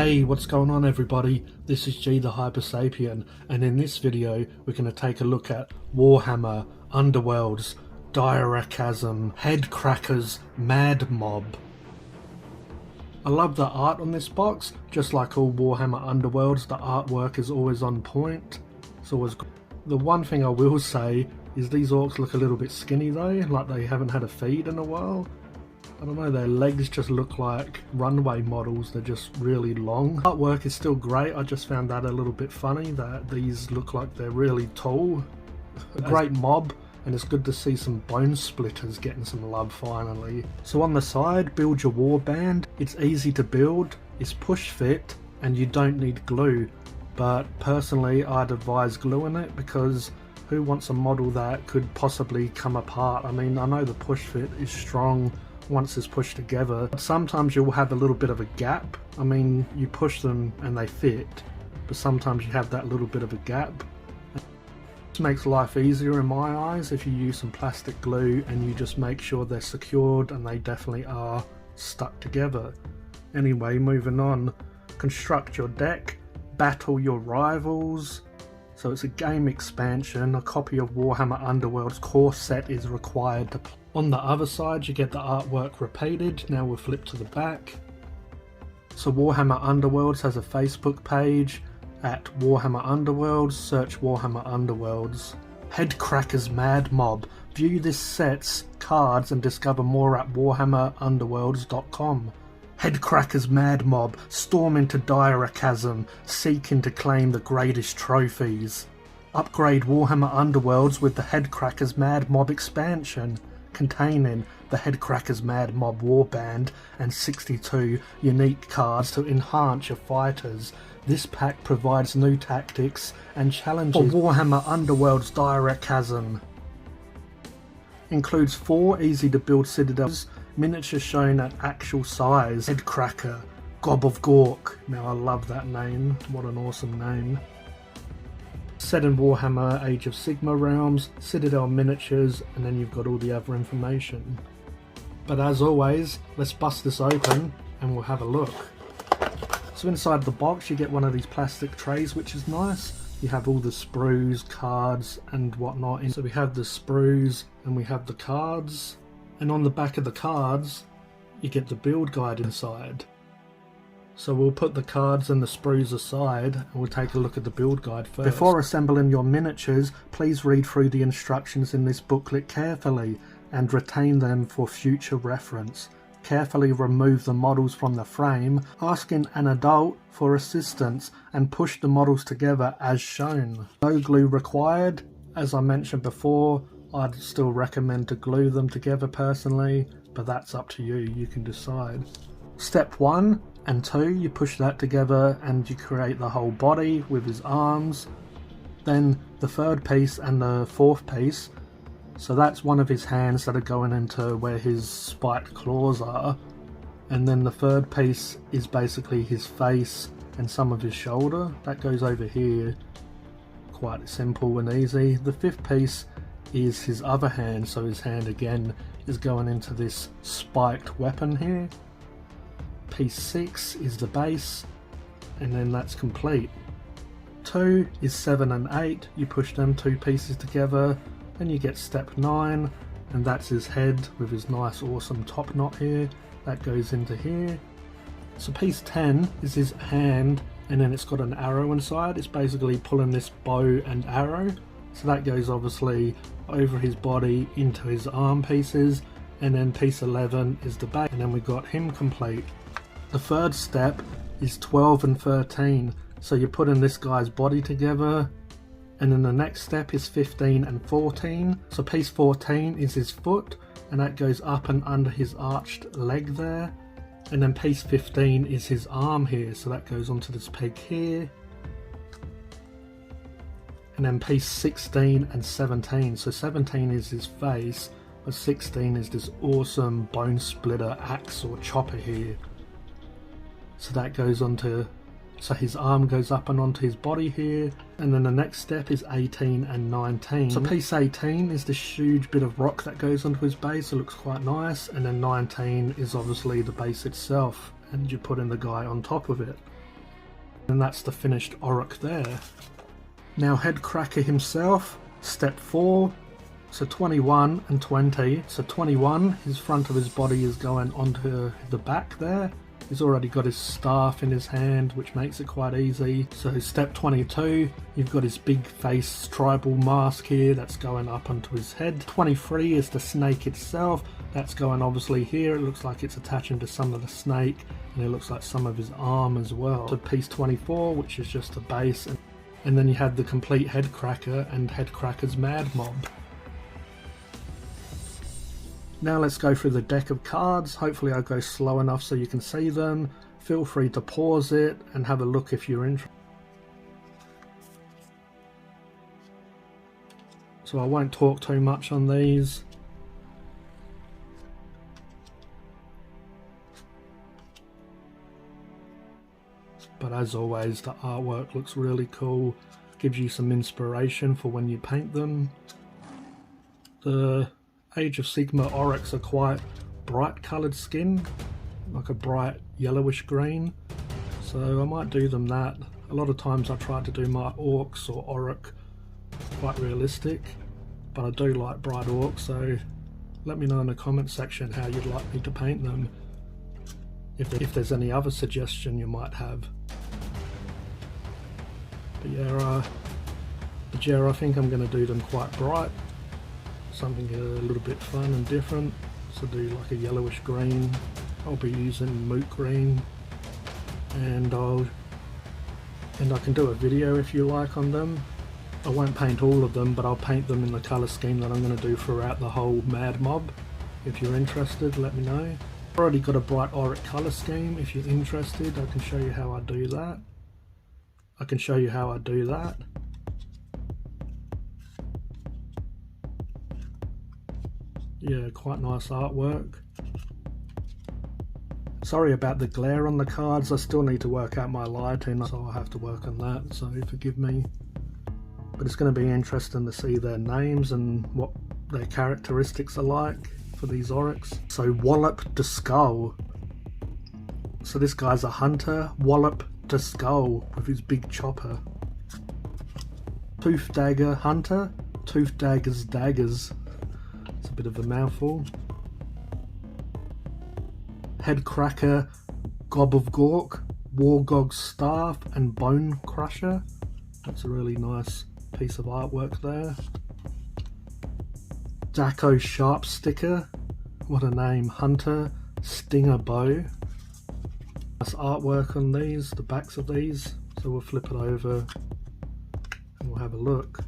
Hey, what's going on everybody? This is G The Hypersapien, and in this video we're going to take a look at Warhammer Underworlds Direchasm Hedkrakka's Madmob. I love the art on this box. Just like all Warhammer Underworlds, the artwork is always on point. It's always good. The one thing I will say is these orcs look a little bit skinny though, like they haven't had a feed in a while. I don't know, their legs just look like runway models, they're just really long. Artwork is still great, I just found that a little bit funny that these look like they're really tall. A great mob, and it's good to see some bone splitters getting some love finally. So on the side, build your warband. It's easy to build, it's push fit, and you don't need glue. But personally I'd advise gluing it because who wants a model that could possibly come apart? I mean, I know the push fit is strong once it's pushed together, but sometimes you'll have a little bit of a gap. I mean, you push them and they fit, but sometimes you have that little bit of a gap. This makes life easier in my eyes if you use some plastic glue and you just make sure they're secured, and they definitely are stuck together. Anyway, moving on. Construct your deck, battle your rivals. So it's a game expansion. A copy of Warhammer Underworld's core set is required to play. On the other side you get the artwork repeated. Now we'll flip to the back. So Warhammer Underworlds has a Facebook page at Warhammer Underworlds. Search Warhammer Underworlds. Hedkrakka's Madmob. View this set's cards and discover more at warhammerunderworlds.com. Hedkrakka's Madmob storm into Direchasm, seeking to claim the greatest trophies. Upgrade Warhammer Underworlds with the Hedkrakka's Madmob expansion, containing the Hedkrakka's Madmob warband and 62 unique cards to enhance your fighters. This pack provides new tactics and challenges for Warhammer Underworlds Direchasm. Includes 4 easy to build citadels, miniatures shown at actual size. Hedkrakka, Gob of Gork. Now I love that name, what an awesome name. Set in Warhammer Age of Sigmar realms, Citadel miniatures, and then you've got all the other information. But as always, let's bust this open and we'll have a look. So inside the box you get one of these plastic trays, which is nice. You have all the sprues, cards and whatnot. So we have the sprues and we have the cards. And on the back of the cards you get the build guide inside. So we'll put the cards and the sprues aside and we'll take a look at the build guide first. Before assembling your miniatures, please read through the instructions in this booklet carefully and retain them for future reference. Carefully remove the models from the frame, asking an adult for assistance, and push the models together as shown. No glue required. As I mentioned before, I'd still recommend to glue them together personally, but that's up to you, you can decide. Step 1 and 2, you push that together and you create the whole body with his arms. Then the third piece and the fourth piece, so that's one of his hands that are going into where his spiked claws are. And then the third piece is basically his face and some of his shoulder. That goes over here. Quite simple and easy. The fifth piece is his other hand, so his hand again is going into this spiked weapon here. Piece 6 is the base, and then that's complete. 2 is 7 and 8, you push them 2 pieces together and you get step 9, and that's his head with his nice awesome top knot here. That goes into here. So piece 10 is his hand, and then it's got an arrow inside. It's basically pulling this bow and arrow. So that goes obviously over his body into his arm pieces, and then piece 11 is the base, and then we got him complete. The third step is 12 and 13, so you're putting this guy's body together, and then the next step is 15 and 14. So piece 14 is his foot, and that goes up and under his arched leg there, and then piece 15 is his arm here, so that goes onto this peg here. And then piece 16 and 17, so 17 is his face, but 16 is this awesome bone splitter axe or chopper here. So that goes onto, so his arm goes up and onto his body here, and then the next step is 18 and 19. So piece 18 is this huge bit of rock that goes onto his base, it looks quite nice, and then 19 is obviously the base itself, and you put in the guy on top of it. And that's the finished Auric there. Now Hedkrakka himself, step 4, so 21 and 20. So 21, his front of his body is going onto the back there. He's already got his staff in his hand, which makes it quite easy. So step 22, you've got his big face tribal mask here that's going up onto his head. 23 is the snake itself. That's going obviously here. It looks like it's attaching to some of the snake, and it looks like some of his arm as well. So piece 24, which is just the base. And then you had the complete Hedkrakka and Hedkrakka's Madmob. Now let's go through the deck of cards. Hopefully I'll go slow enough so you can see them. Feel free to pause it and have a look if you're interested. So I won't talk too much on these. But as always, the artwork looks really cool. Gives you some inspiration for when you paint them. The Age of Sigma Aurics are quite bright coloured skin, like a bright yellowish green, so I might do them that. A lot of times I try to do my orcs or Auric quite realistic, but I do like bright orcs, so let me know in the comment section how you'd like me to paint them, if there's any other suggestion you might have. But yeah, I think I'm going to do them quite bright. Something a little bit fun and different, so do like a yellowish green. I'll be using moot green, and I can do a video if you like on them. I won't paint all of them, but I'll paint them in the colour scheme that I'm going to do throughout the whole Madmob. If you're interested, let me know. I've already got a bright Auric colour scheme. If you're interested, I can show you how I do that. Yeah, quite nice artwork. Sorry about the glare on the cards, I still need to work out my lighting, so I'll have to work on that, so forgive me. But it's going to be interesting to see their names and what their characteristics are like for these Aurics. So Wallop the Skull. So this guy's a hunter, Wallop the Skull, with his big chopper. Tooth Dagger Hunter, Tooth Dagger's Daggers. It's a bit of a mouthful. Hedkrakka, Gob of Gork, Wargog's Staff and Bone Crusher. That's a really nice piece of artwork there. Daco Sharp Sticker, what a name. Hunter, Stinger Bow. Nice artwork on these, the backs of these. So we'll flip it over and we'll have a look.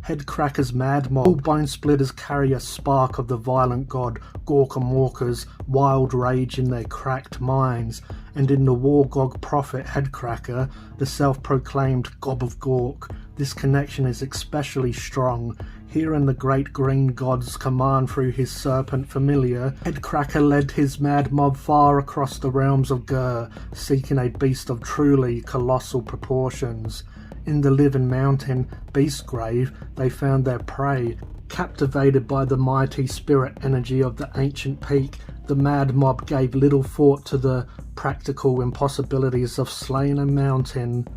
Hedkrakka's Madmob. All bone splitters carry a spark of the violent god Gorkamorka's wild rage in their cracked minds, and in the Wargog prophet Hedkrakka, the self-proclaimed Gob of Gork, this connection is especially strong. Hearing the great green god's command through his serpent familiar, Hedkrakka led his Madmob far across the realms of Gur, seeking a beast of truly colossal proportions. In the Living Mountain Beastgrave, they found their prey. Captivated by the mighty spirit energy of the ancient peak, the Madmob gave little thought to the practical impossibilities of slaying a mountain.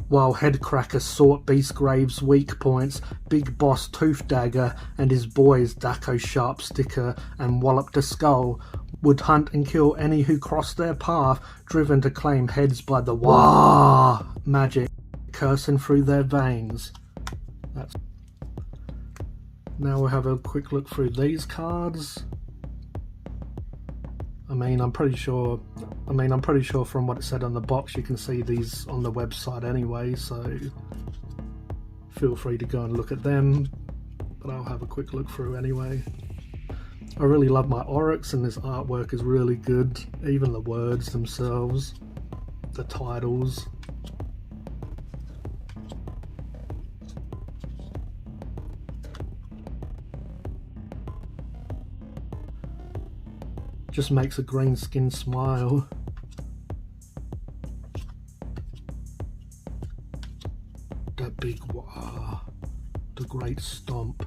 While Hedkrakka sought Beastgrave's weak points, Big Boss Tooth Dagger and his boys Daco Sharp Sticker and Wallop the Skull would hunt and kill any who crossed their path, driven to claim heads by the Wah magic coursing through their veins. Now we'll have a quick look through these cards. I'm pretty sure from what it said on the box you can see these on the website anyway, so feel free to go and look at them, but I'll have a quick look through anyway. I really love my Aurics, and this artwork is really good, even the words themselves, the titles. Just makes a green skin smile. The big wah, the great stomp.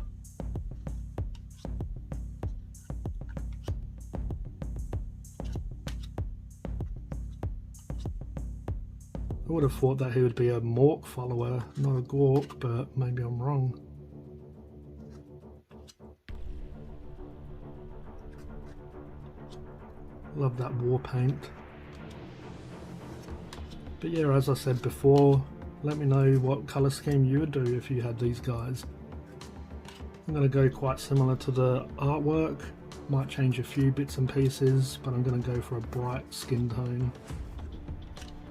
I would have thought that he would be a Mork follower, not a Gork, but maybe I'm wrong. Love that war paint. But yeah, as I said before, let me know what colour scheme you would do if you had these guys. I'm going to go quite similar to the artwork, might change a few bits and pieces, but I'm going to go for a bright skin tone.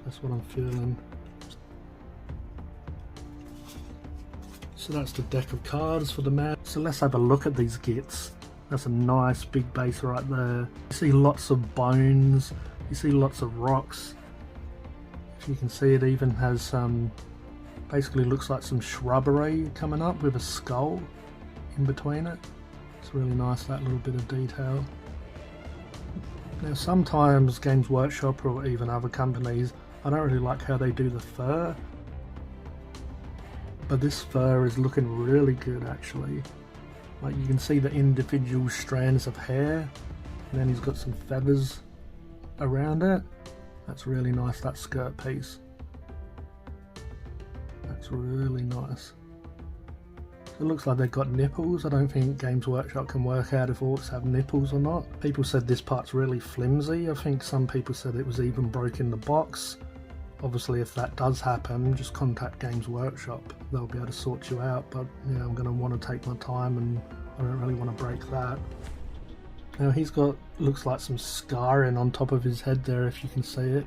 That's what I'm feeling. So that's the deck of cards for the man. So let's have a look at these gits. That's a nice big base right there. You see lots of bones, you see lots of rocks. If you can see, it even has basically looks like some shrubbery coming up with a skull in between it. It's really nice, that little bit of detail. Now sometimes Games Workshop or even other companies, I don't really like how they do the fur, but this fur is looking really good actually. Like you can see the individual strands of hair, and then he's got some feathers around it. That's really nice, that skirt piece. That's really nice. It looks like they've got nipples. I don't think Games Workshop can work out if orcs have nipples or not. People said this part's really flimsy. I think some people said it was even broke in the box. Obviously if that does happen, just contact Games Workshop. They'll be able to sort you out, but yeah, I'm going to want to take my time and I don't really want to break that. Now he's got, looks like some scarring on top of his head there if you can see it.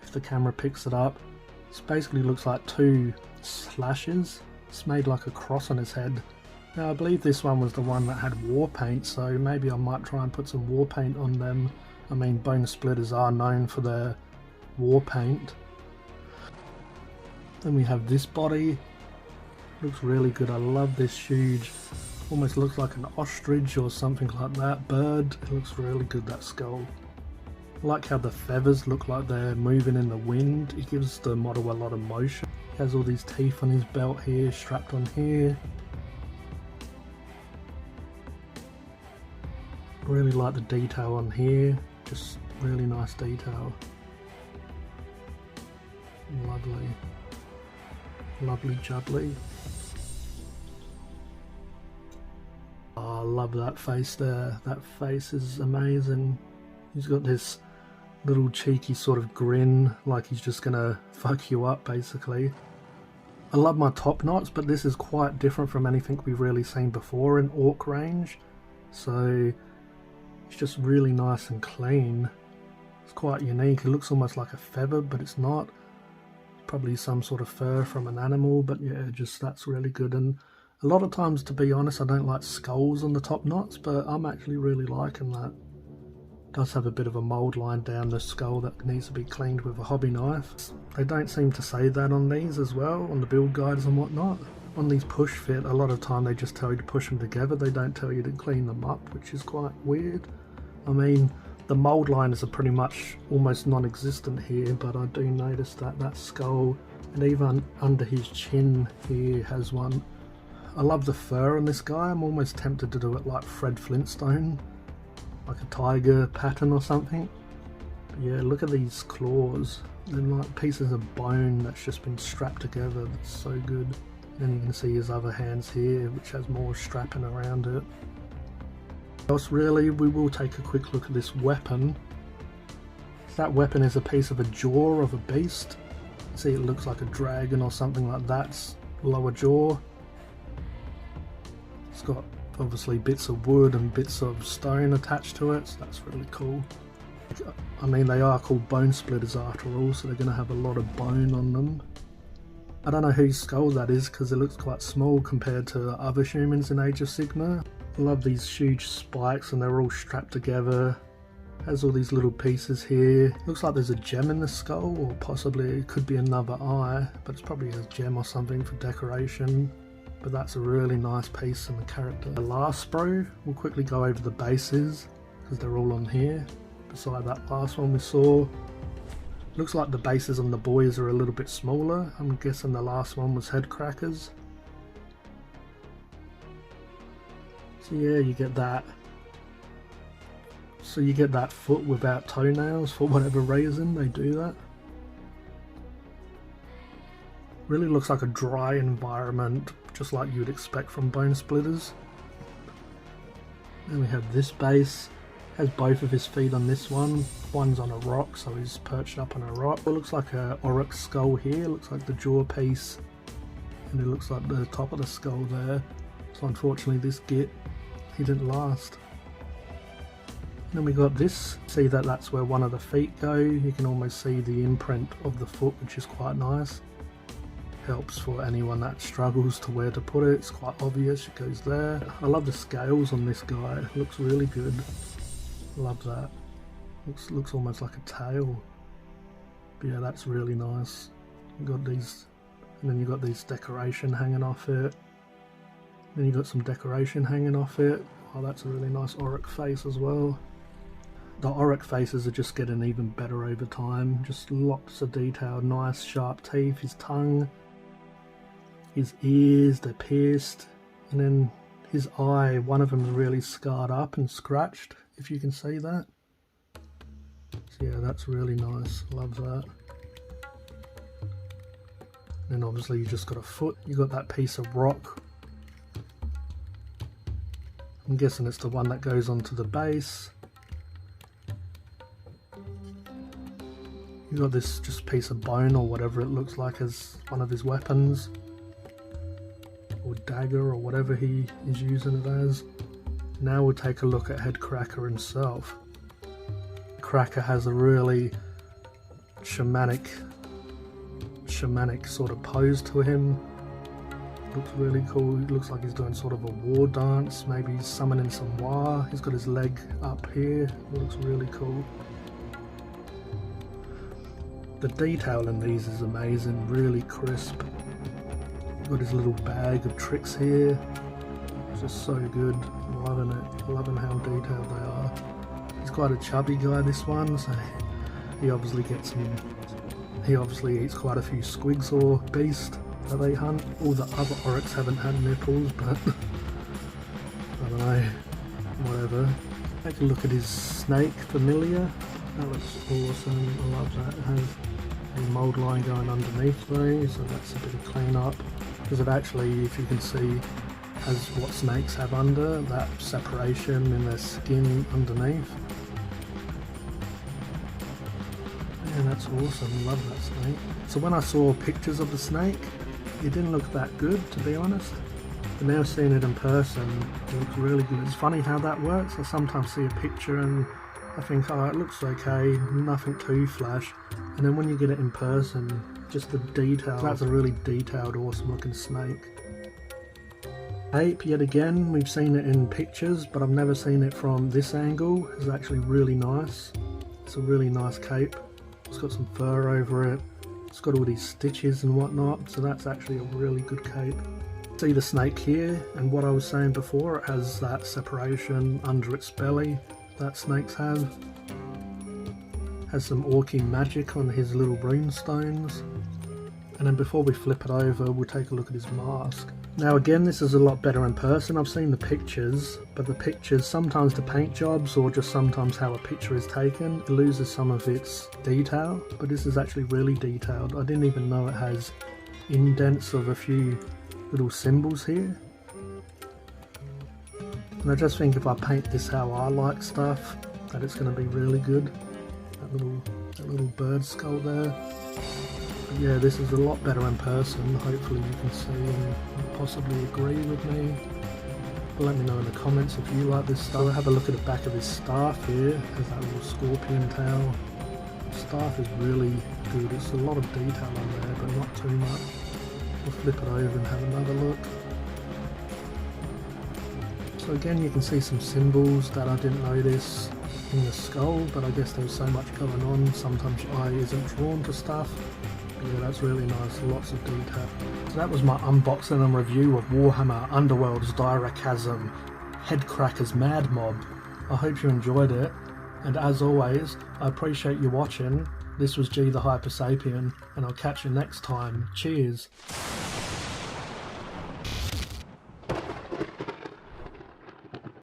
If the camera picks it up. This basically looks like two slashes. It's made like a cross on his head. Now I believe this one was the one that had war paint, so maybe I might try and put some war paint on them. I mean, bone splitters are known for their war paint. Then we have this body. Looks really good. I love this huge, almost looks like an ostrich or something like that bird. It looks really good, that skull. I like how the feathers look like they're moving in the wind. It gives the model a lot of motion. He has all these teeth on his belt here, strapped on here. Really like the detail on here, just really nice detail. Lovely. Lovely jubbly. Oh, I love that face there. That face is amazing. He's got this little cheeky sort of grin, like he's just gonna fuck you up basically. I love my top knots, but this is quite different from anything we've really seen before in orc range. So it's just really nice and clean. It's quite unique. It looks almost like a feather, but it's not. Probably some sort of fur from an animal, but yeah, just that's really good. And a lot of times, to be honest, I don't like skulls on the top knots, but I'm actually really liking that. It does have a bit of a mould line down the skull that needs to be cleaned with a hobby knife. They don't seem to say that on these as well, on the build guides and whatnot. On these push fit, a lot of time they just tell you to push them together. They don't tell you to clean them up, which is quite weird. I mean, the mould lines are pretty much almost non-existent here, but I do notice that that skull, and even under his chin here, has one. I love the fur on this guy. I'm almost tempted to do it like Fred Flintstone, like a tiger pattern or something. But yeah, look at these claws. They're like pieces of bone that's just been strapped together. That's so good. Then you can see his other hands here, which has more strapping around it. Else really, we will take a quick look at this weapon. That weapon is a piece of a jaw of a beast. See, it looks like a dragon or something like that. Lower jaw. It's got obviously bits of wood and bits of stone attached to it, so that's really cool. I mean, they are called bone splitters after all, so they're going to have a lot of bone on them. I don't know whose skull that is because it looks quite small compared to other humans in Age of Sigmar. I love these huge spikes and they're all strapped together. Has all these little pieces here. Looks like there's a gem in the skull, or possibly it could be another eye, but it's probably a gem or something for decoration. But that's a really nice piece in the character. The last sprue, we'll quickly go over the bases because they're all on here. Beside that last one we saw. Looks like the bases on the boys are a little bit smaller. I'm guessing the last one was Hedkrakkas. So yeah, you get that. So you get that foot without toenails for whatever reason, they do that. Really looks like a dry environment, just like you'd expect from Bone Splitters. Then we have this base. Has both of his feet on this one. One's on a rock, so he's perched up on a rock. It looks like a Oryx skull here. It looks like the jaw piece, and it looks like the top of the skull there. So unfortunately this git, he didn't last. And then we got this. See that that's where one of the feet go. You can almost see the imprint of the foot, which is quite nice. Helps for anyone that struggles to where to put it. It's quite obvious, it goes there. I love the scales on this guy. It looks really good. Love that. Looks almost like a tail. But yeah, that's really nice. You got these, and then you got these decoration hanging off it. Then you got some decoration hanging off it. Oh, that's a really nice Oryx face as well. The Oryx faces are just getting even better over time. Just lots of detail, nice sharp teeth, his tongue, his ears, they're pierced, and then his eye, one of them's really scarred up and scratched, if you can see that. So yeah, that's really nice, love that. And obviously you just got a foot, you got that piece of rock. I'm guessing it's the one that goes onto the base. You got this just piece of bone or whatever it looks like as one of his weapons. Or dagger or whatever he is using it as. Now we'll take a look at Hedkrakka himself. Hedkrakka has a really shamanic sort of pose to him. Looks really cool. It looks like he's doing sort of a war dance, maybe he's summoning some war. He's got his leg up here. It looks really cool. The detail in these is amazing, really crisp. He's got his little bag of tricks here. It's just so good. I'm loving it. Loving how detailed they are. He's quite a chubby guy, this one, so he obviously gets some. He obviously eats quite a few squigs or beast that they hunt. All the other Oryx haven't had nipples, but I don't know. Whatever. Take a look at his snake familiar. That looks awesome. I love that. It has a mould line going underneath though, so that's a bit of clean up. Because it actually, if you can see, has what snakes have under, that separation in their skin underneath. Yeah, that's awesome. Love that snake. So when I saw pictures of the snake, it didn't look that good, to be honest. But now seeing it in person, it looks really good. It's funny how that works. I sometimes see a picture and I think, oh, it looks okay, nothing too flash. And then when you get it in person, just the detail. That's a really detailed, awesome looking snake. Cape, yet again, we've seen it in pictures, but I've never seen it from this angle. It's actually really nice. It's a really nice cape. It's got some fur over it. It's got all these stitches and whatnot, so that's actually a really good cape. See the snake here, and what I was saying before, it has that separation under its belly that snakes have. Has some orky magic on his little runestones. And then before we flip it over, we'll take a look at his mask. Now again, this is a lot better in person. I've seen the pictures, but the pictures, sometimes the paint jobs or just sometimes how a picture is taken, it loses some of its detail, but this is actually really detailed. I didn't even know it has indents of a few little symbols here. And I just think if I paint this how I like stuff, that it's going to be really good. That little bird skull there. But yeah, this is a lot better in person. Hopefully you can see and possibly agree with me. But let me know in the comments if you like this stuff. Have a look at the back of his staff here. There's that little scorpion tail. The staff is really good. It's a lot of detail on there, but not too much. We'll flip it over and have another look. So again, you can see some symbols that I didn't notice in the skull, but I guess there's so much going on. Sometimes your eye isn't drawn to stuff. But yeah, that's really nice. Lots of detail. So that was my unboxing and review of Warhammer Underworlds Direchasm Hedkrakka's Madmob. I hope you enjoyed it, and as always, I appreciate you watching. This was G The Hypersapien, and I'll catch you next time. Cheers!